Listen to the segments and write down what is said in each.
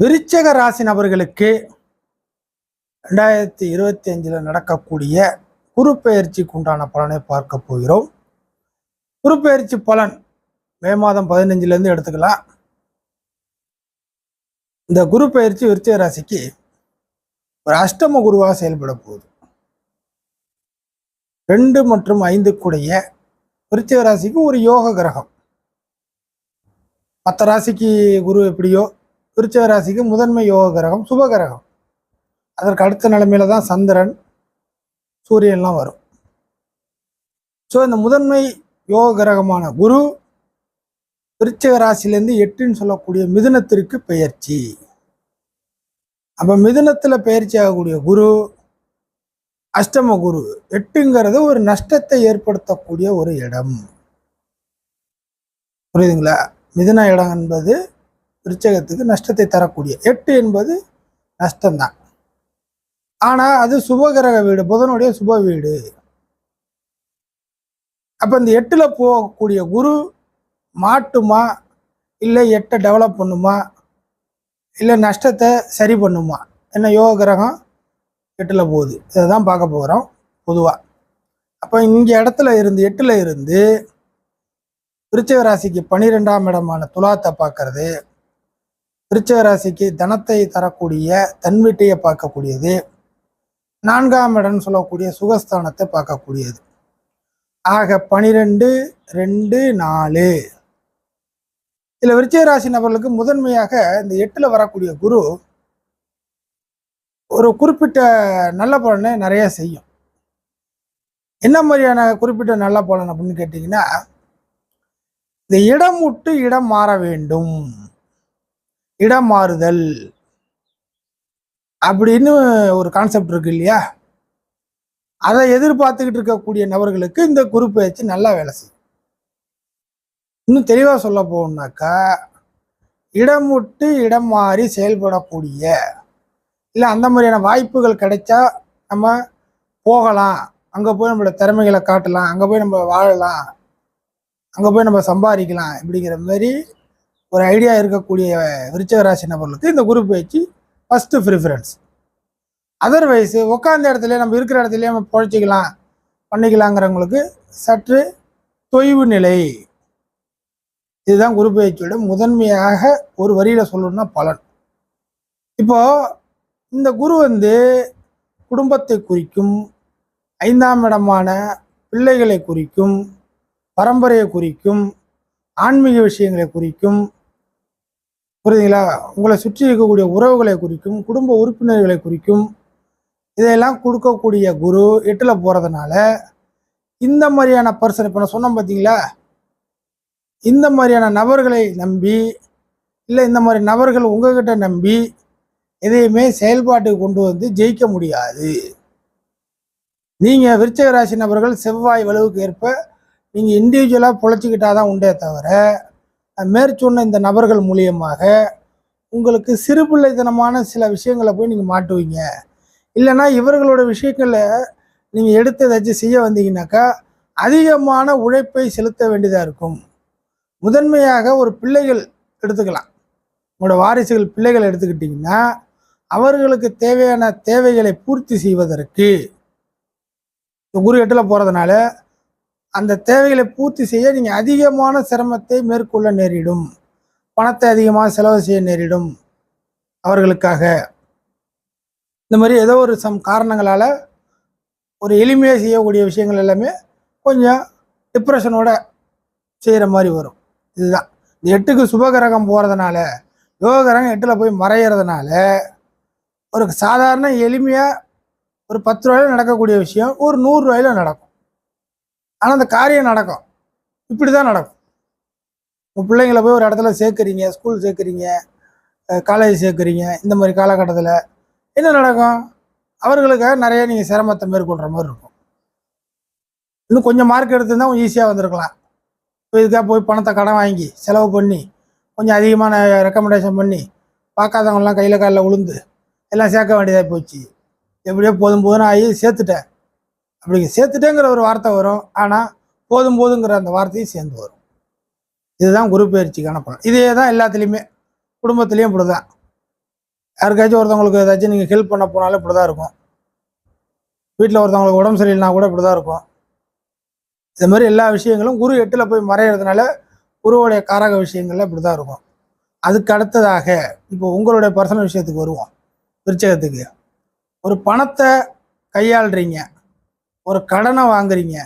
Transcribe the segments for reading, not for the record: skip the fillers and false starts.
விருச்சிக ராசி நபர்களுக்கு 2025 நடக்கக்கூடிய குரு பெயர்ச்சிக்கு உண்டான பலனை பார்க்க போகிறோம். குரு பெயர்ச்சி பலன் மே மாதம் 15 எடுத்துக்கலாம். இந்த குரு பெயர்ச்சி விருச்சிக ராசிக்கு ஒரு அஷ்டம குருவாக செயல்பட போகுது. 2 மற்றும் 5 கூடிய விருச்சிக ராசிக்கு ஒரு யோக கிரகம். மற்ற ராசிக்கு குரு எப்படியோ விருச்சிக ராசிக்கு முதன்மை யோக கிரகம், சுப கிரகம். அதற்கு அடுத்த நிலைமையில தான் சந்திரன், சூரியன்லாம் வரும். ஸோ இந்த முதன்மை யோக கிரகமான குரு விருச்சிக ராசியிலேருந்து 8ன்னு சொல்லக்கூடிய மிதுனத்திற்கு பெயர்ச்சி. அப்போ மிதுனத்தில் பெயர்ச்சி ஆகக்கூடிய குரு அஷ்டம குரு. 8ங்கிறது ஒரு நஷ்டத்தை ஏற்படுத்தக்கூடிய ஒரு இடம். புரியுதுங்களா? மிதுன இடம் என்பது விருச்சகத்துக்கு நஷ்டத்தை தரக்கூடிய, 8 என்பது நஷ்டம்தான். ஆனால் அது சுபகிரக வீடு, புதனுடைய சுப வீடு. அப்போ இந்த 8ல் போகக்கூடிய குரு மாட்டுமா, இல்லை 8 டெவலப் பண்ணுமா, இல்லை நஷ்டத்தை சரி பண்ணுமா? என்ன யோக கிரகம் 8ல் போகுது, இதை தான் பார்க்க போகிறோம் பொதுவாக. அப்போ இங்கே இடத்துல இருந்து 8ல் இருந்து விருச்சிக ராசிக்கு 12ஆம் இடமான துலாத்தை பார்க்கறது, விருச்சிக ராசிக்கு தனத்தை தரக்கூடிய தன்வீட்டையை பார்க்கக்கூடியது, 4ஆம் இடம்னு சொல்லக்கூடிய சுகஸ்தானத்தை பார்க்கக்கூடியது. ஆக 12, 2, 4. இதில் விருச்சிக ராசி நபர்களுக்கு முதன்மையாக இந்த 8ல் வரக்கூடிய குரு ஒரு குறிப்பிட்ட நல்ல பலனை நிறைய செய்யும். என்ன மாதிரியான குறிப்பிட்ட நல்ல பலன் அப்படின்னு கேட்டிங்கன்னா, இந்த இடம் விட்டு இடம் மாற வேண்டும், இடம் மாறுதல் அப்படின்னு ஒரு கான்செப்ட் இருக்கு இல்லையா? அதை எதிர்பார்த்துக்கிட்டு இருக்கக்கூடிய நபர்களுக்கு இந்த குரு பெயர்ச்சி நல்லா வேலை செய்யும். இன்னும் தெளிவாக சொல்ல போகணுன்னாக்கா, இடம் விட்டு இடம் மாறி செயல்படக்கூடிய, இல்லை அந்த மாதிரியான வாய்ப்புகள் கிடைச்சா நம்ம போகலாம், அங்கே போய் நம்மளோட திறமைகளை காட்டலாம், அங்கே போய் நம்ம வாழலாம், அங்கே போய் நம்ம சம்பாதிக்கலாம், இப்படிங்கிற மாதிரி ஒரு ஐடியா இருக்கக்கூடிய விருச்சிக ராசி நபர்களுக்கு இந்த குரு பெயர்ச்சி ஃபஸ்ட்டு ப்ரிஃபரன்ஸ். அதர்வைஸ் உட்காந்த இடத்துல நம்ம இருக்கிற இடத்துலையே நம்ம பொழைச்சிக்கலாம் பண்ணிக்கலாங்கிறவங்களுக்கு சற்று தொய்வு நிலை. இதுதான் குரு பெயர்ச்சியோட முதன்மையாக ஒரு வரியில் சொல்லணும்னா பலன். இப்போ இந்த குரு குடும்பத்தை குறிக்கும், 5ஆம் இடமான பிள்ளைகளை குறிக்கும், பரம்பரையை குறிக்கும், ஆன்மீக விஷயங்களை குறிக்கும். புரியுதுங்களா? உங்களை சுற்றி இருக்கக்கூடிய உறவுகளை குறிக்கும், குடும்ப உறுப்பினர்களை குறிக்கும். இதையெல்லாம் கொடுக்கக்கூடிய குரு 8ல் போகிறதுனால இந்த மாதிரியான பர்சன், இப்போ நான் சொன்னேன் பார்த்தீங்களா, இந்த மாதிரியான நபர்களை நம்பி, இல்லை இந்த மாதிரி நபர்கள் உங்ககிட்ட நம்பி எதையுமே செயல்பாட்டுக்கு கொண்டு வந்து ஜெயிக்க முடியாது. நீங்கள் விருச்சிக ராசி நபர்கள் செவ்வாய் வலுவுக்கு ஏற்ப நீங்கள் இண்டிவிஜுவலாக பொழைச்சிக்கிட்டாதான் உண்டே தவிர, மேற்சொன்ன இந்த நபர்கள் மூலியமாக உங்களுக்கு சிறுபிள்ளைத்தனமான சில விஷயங்களை போய் நீங்கள் மாட்டுவீங்க. இல்லைன்னா இவர்களோட விஷயங்களை நீங்கள் எடுத்து ஏதாச்சும் செய்ய வந்தீங்கன்னாக்கா அதிகமான உழைப்பை செலுத்த வேண்டியதாக இருக்கும். முதன்மையாக ஒரு பிள்ளைகள் எடுத்துக்கலாம், உங்களோட வாரிசுகள் பிள்ளைகள் எடுத்துக்கிட்டிங்கன்னா அவர்களுக்கு தேவையான தேவைகளை பூர்த்தி செய்வதற்கு குரு 8ல் போகிறதுனால அந்த தேவைகளை பூர்த்தி செய்ய நீங்கள் அதிகமான சிரமத்தை மேற்கொள்ள நேரிடும், பணத்தை அதிகமாக செலவு செய்ய நேரிடும். அவர்களுக்காக இந்த மாதிரி ஏதோ ஒரு காரணங்களால் ஒரு எளிமையாக செய்யக்கூடிய விஷயங்கள் எல்லாமே கொஞ்சம் டிப்ரெஷனோட செய்கிற மாதிரி வரும். இதுதான் இந்த 8க்கு சுபகிரகம் போகிறதுனால, யோககிரகம் 8ல் போய் மறைகிறதுனால ஒரு சாதாரண எளிமையாக ஒரு 10 ரூபாயில் நடக்கக்கூடிய விஷயம் ஒரு 100 ரூபாயில் நடக்கும். ஆனால் அந்த காரியம் நடக்கும். இப்படி தான் நடக்கும். உங்கள் பிள்ளைங்களை போய் ஒரு இடத்துல சேர்க்குறீங்க, ஸ்கூல் சேர்க்குறீங்க, காலேஜ் சேர்க்குறீங்க. இந்த மாதிரி காலகட்டத்தில் என்ன நடக்கும்? அவர்களுக்காக நிறைய நீங்கள் சிரமத்தை மேற்கொள்கிற மாதிரி இருக்கும். இன்னும் கொஞ்சம் மார்க் எடுத்துருந்தா கொஞ்சம் ஈஸியாக வந்திருக்கலாம். இப்போ இதுக்காக போய் பணத்தை கடன் வாங்கி செலவு பண்ணி கொஞ்சம் அதிகமான ரெக்கமெண்டேஷன் பண்ணி பார்க்காதவங்களாம் கையில் காலில் உளுந்து எல்லாம் சேர்க்க வேண்டியதாக போச்சு. எப்படியோ போதும் போதுன்னு ஆகி சேர்த்துட்டேன், அப்படி சேர்த்துட்டேங்கிற ஒரு வார்த்தை வரும். ஆனால் போதும் போதுங்கிற அந்த வார்த்தையும் சேர்ந்து வரும். இதுதான் குரு பெயர்ச்சிக்கான பலன். இதே தான் எல்லாத்துலேயுமே, குடும்பத்துலேயும் இப்படி தான். யாருக்காச்சும் ஒருத்தவங்களுக்கு ஏதாச்சும் நீங்கள் ஹெல்ப் பண்ண போனாலும் இப்படி தான் இருக்கும். வீட்டில் ஒருத்தவங்களுக்கு உடம்பு சரியில்லைனா கூட இப்படி தான் இருக்கும். இது மாதிரி எல்லா விஷயங்களும் குரு 8ல் போய் மறையிறதுனால குருவுடைய காரக விஷயங்கள்ல இப்படி தான் இருக்கும். அதுக்கு அடுத்ததாக இப்போ உங்களுடைய பர்சனல் விஷயத்துக்கு வருவோம். விருச்சகத்துக்கு ஒரு பணத்தை கையாளுறீங்க, ஒரு கடனை வாங்குறீங்க,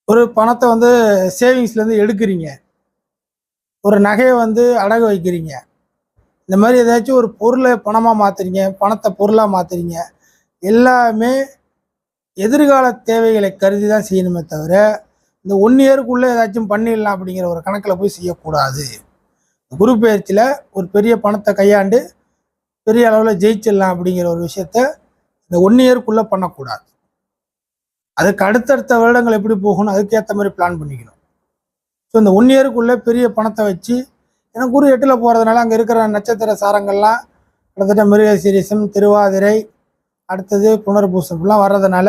ஒரு பணத்தை வந்து சேவிங்ஸ்லேருந்து எடுக்கிறீங்க, ஒரு நகையை வந்து அடகு வைக்கிறீங்க, இந்த மாதிரி ஏதாச்சும் ஒரு பொருளை பணமாக மாற்றுறீங்க, பணத்தை பொருளாக மாற்றுறீங்க, எல்லாமே எதிர்கால தேவைகளை கருதி தான் செய்யணுமே தவிர இந்த 1 இயருக்குள்ளே ஏதாச்சும் பண்ணிடலாம் அப்படிங்கிற ஒரு கணக்கில் போய் செய்யக்கூடாது. குரு பயிற்சியில் ஒரு பெரிய பணத்தை கையாண்டு பெரிய அளவில் ஜெயிச்சிடலாம் அப்படிங்கிற ஒரு விஷயத்த இந்த 1 இயருக்குள்ளே பண்ணக்கூடாது. அதுக்கு அடுத்தடுத்த வருடங்கள் எப்படி போகணும் அதுக்கேற்ற மாதிரி பிளான் பண்ணிக்கணும். ஸோ இந்த 1 இயருக்குள்ளே பெரிய பணத்தை வச்சு, ஏன்னா குரு 8ல் போகிறதுனால அங்கே இருக்கிற நட்சத்திர சாரங்கள்லாம் கிட்டத்தட்ட மிருகசீரிஷம், திருவாதிரை, அடுத்தது புனர்பூசம் இப்படிலாம் வர்றதுனால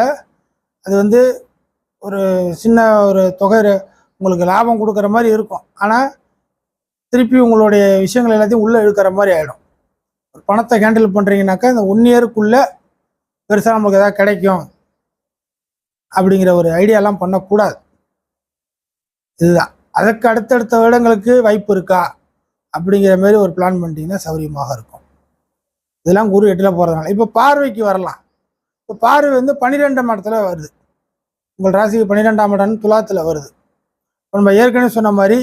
அது வந்து ஒரு சின்ன ஒரு தொகை உங்களுக்கு லாபம் கொடுக்குற மாதிரி இருக்கும். ஆனால் திருப்பி உங்களுடைய விஷயங்கள் எல்லாத்தையும் உள்ளே இழுக்கிற மாதிரி ஆகிடும். ஒரு பணத்தை ஹேண்டில் பண்ணுறீங்கனாக்கா இந்த 1 இயருக்குள்ளே பெருசாக நம்மளுக்கு எதாவது கிடைக்கும் அப்படிங்கிற ஒரு ஐடியாலாம் பண்ணக்கூடாது. இதுதான். அதற்கு அடுத்தடுத்த வருடங்களுக்கு வாய்ப்பு இருக்கா அப்படிங்கிற மாதிரி ஒரு பிளான் பண்ணிட்டீங்கன்னா சௌரியமாக இருக்கும். இதெல்லாம் குரு 8ல் போகிறதுனால. இப்போ பார்வைக்கு வரலாம். இப்போ பார்வை வந்து 12ஆம் இடத்துல வருது. உங்கள் ராசிக்கு 12ஆம் இடம் துலாத்தில் வருது. நம்ம ஏற்கனவே சொன்ன மாதிரி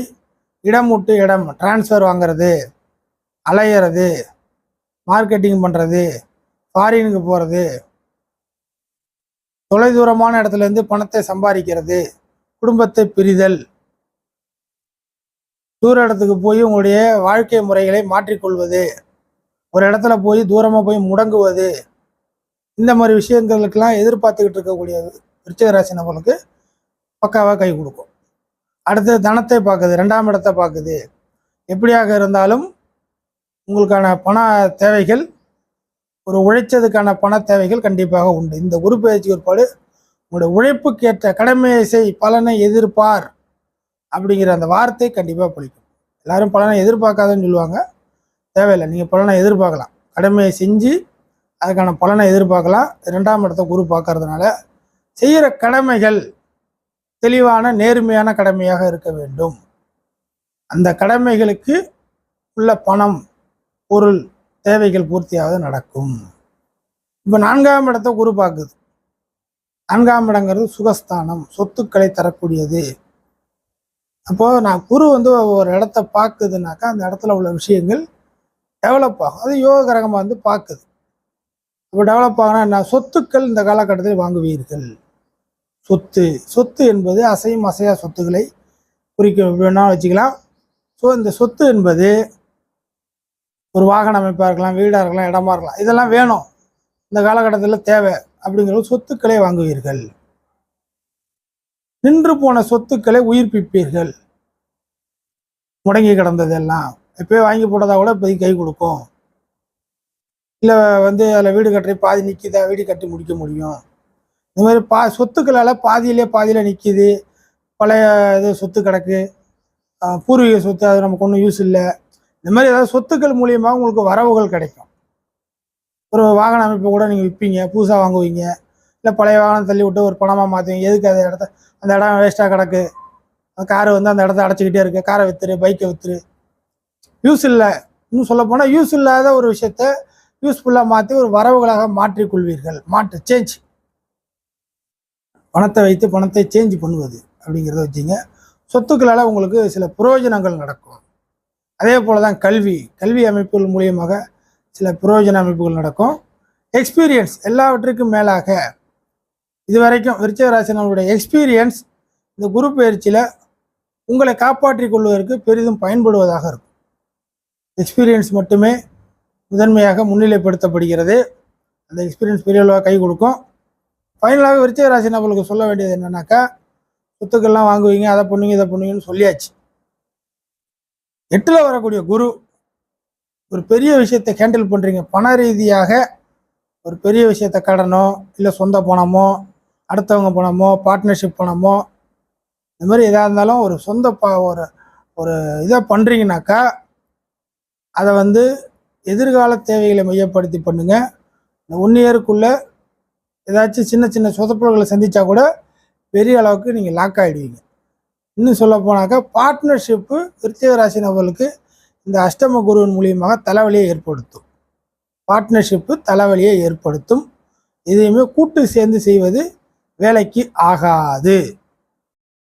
இடம் விட்டு இடம் டிரான்ஸ்ஃபர் வாங்கிறது, அலையிறது, மார்க்கெட்டிங் பண்ணுறது, ஃபாரினுக்கு போகிறது, தொலைதூரமான இடத்துலேருந்து பணத்தை சம்பாதிக்கிறது, குடும்பத்தை பிரிதல், தூர இடத்துக்கு போய் உங்களுடைய வாழ்க்கை முறைகளை மாற்றிக்கொள்வது, ஒரு இடத்துல போய் தூரமாக போய் முடங்குவது, இந்த மாதிரி விஷயங்களுக்கெல்லாம் எதிர்பார்த்துக்கிட்டு இருக்கக்கூடிய விருச்சிக ராசி நபர்களுக்கு பக்காவாக கை கொடுக்கும். அடுத்து தனத்தை பார்க்குது, 2ஆம் இடத்தை பார்க்குது. எப்படியாக இருந்தாலும் உங்களுக்கான பண தேவைகள், ஒரு உழைச்சதுக்கான பண தேவைகள் கண்டிப்பாக உண்டு. இந்த குரு பயிற்சி ஏற்பாடு உங்களுடைய உழைப்புக்கேற்ற கடமையை செய், பலனை எதிர்பார் அப்படிங்கிற அந்த வார்த்தை கண்டிப்பாக பலிக்கும். எல்லாரும் பலனை எதிர்பார்க்காதுன்னு சொல்லுவாங்க. தேவையில்லை, நீங்கள் பலனை எதிர்பார்க்கலாம். கடமையை செஞ்சு அதுக்கான பலனை எதிர்பார்க்கலாம். 2ஆம் இடத்தை குரு பார்க்கறதுனால செய்கிற கடமைகள் தெளிவான நேர்மையான கடமையாக இருக்க வேண்டும். அந்த கடமைகளுக்கு உள்ள பணம், பொருள் தேவைகள் பூர்த்தியாவது நடக்கும். இப்போ 4ஆம் இடத்தை குரு பார்க்குது. 4ஆம் இடங்கிறது சுகஸ்தானம், சொத்துக்களை தரக்கூடியது. அப்போது நான் குரு வந்து ஒரு இடத்த பார்க்குதுனாக்கா அந்த இடத்துல உள்ள விஷயங்கள் டெவலப் ஆகும். அது யோக கிரகமாக வந்து பார்க்குது. இப்போ டெவலப் ஆகினா என்ன, சொத்துக்கள் இந்த காலகட்டத்தில் வாங்குவீர்கள். சொத்து என்பது அசையும் அசையா சொத்துக்களை குறிக்க வேணாலும் வச்சுக்கலாம். ஸோ இந்த சொத்து என்பது ஒரு வாகன அமைப்பாக இருக்கலாம், வீடாக இருக்கலாம், இடமா இருக்கலாம். இதெல்லாம் வேணும், இந்த காலகட்டத்தில் தேவை அப்படிங்கிற சொத்துக்களை வாங்குவீர்கள். நின்று போன சொத்துக்களை உயிர்ப்பிப்பீர்கள். முடங்கி கிடந்ததெல்லாம் எப்போயோ வாங்கி போட்டதா கூட இப்போதைக்கு கை கொடுக்கும். இல்லை வந்து அதில் வீடு கட்டுற பாதி நிற்கிதா, வீடு கட்டி முடிக்க முடியும். இந்த மாதிரி சொத்துக்களால் பாதியில் நிற்கிது. பழைய இது சொத்து கிடக்கு, பூர்வீக சொத்து, அது நமக்கு ஒன்றும் யூஸ் இல்லை. இந்த மாதிரி ஏதாவது சொத்துக்கள் மூலியமாக உங்களுக்கு வரவுகள் கிடைக்கும். ஒரு வாகன அமைப்பை கூட நீங்கள் விற்பீங்க, புதுசாக வாங்குவீங்க. இல்லை பழைய வாகனம் தள்ளி விட்டு ஒரு பணமாக மாற்றுவீங்க. எதுக்கு அந்த இடம் வேஸ்ட்டாக கிடக்கு, காரு வந்து அந்த இடத்த அடைச்சிக்கிட்டே இருக்கு, காரை விற்றுரு, பைக்கை விற்றுரு, யூஸ் இல்லை. இன்னும் சொல்ல போனால் யூஸ் இல்லாத ஒரு விஷயத்த யூஸ்ஃபுல்லாக மாற்றி ஒரு வரவுகளாக மாற்றிக்கொள்வீர்கள். சேஞ்ச், பணத்தை வைத்து பணத்தை சேஞ்ச் பண்ணுவது அப்படிங்கிறத வச்சுங்க. சொத்துக்களால் உங்களுக்கு சில பிரயோஜனங்கள் நடக்கும். அதே போல் தான் கல்வி அமைப்புகள் மூலியமாக சில பிரயோஜன அமைப்புகள் நடக்கும். எக்ஸ்பீரியன்ஸ் எல்லாவற்றுக்கும் மேலாக இதுவரைக்கும் விருச்சிக ராசினருடைய எக்ஸ்பீரியன்ஸ் இந்த குரு பயிற்சியில் உங்களை காப்பாற்றிக் கொள்வதற்கு பெரிதும் பயன்படுவதாக இருக்கும். எக்ஸ்பீரியன்ஸ் மட்டுமே முதன்மையாக முன்னிலைப்படுத்தப்படுகிறது. அந்த எக்ஸ்பீரியன்ஸ் பெரிய அளவாக கை கொடுக்கும். ஃபைனலாக விருச்சிக ராசி நபர்களுக்கு சொல்ல வேண்டியது என்னன்னாக்கா, சொத்துக்கள்லாம் வாங்குவீங்க, அதை பண்ணுவீங்க, இதை பண்ணுவீங்கன்னு சொல்லியாச்சு. 8ல் வரக்கூடிய குரு ஒரு பெரிய விஷயத்தை ஹேண்டில் பண்ணுறீங்க. பண ரீதியாக ஒரு பெரிய விஷயத்தை, கடனோ இல்லை சொந்த பணமோ அடுத்தவங்க பணமோ பார்ட்னர்ஷிப் பணமோ இந்த மாதிரி எதாக இருந்தாலும் ஒரு ஒரு இதை பண்ணுறீங்கனாக்கா அதை வந்து எதிர்கால தேவைகளை மையப்படுத்தி பண்ணுங்க. இந்த 1 இயருக்குள்ளே ஏதாச்சும் சின்ன சின்ன சொதப்பல்களை சந்தித்தா கூட பெரிய அளவுக்கு நீங்கள் லாக் ஆகிடுவீங்க. இன்னும் சொல்ல போனாக்கா பார்ட்னர்ஷிப்பு விருச்சிக ராசி நபர்களுக்கு இந்த அஷ்டம குருவின் மூலியமாக தலைவலியை ஏற்படுத்தும். பார்ட்னர்ஷிப்பு தலைவலியை ஏற்படுத்தும். இதையுமே கூட்டு சேர்ந்து செய்வது வேலைக்கு ஆகாது.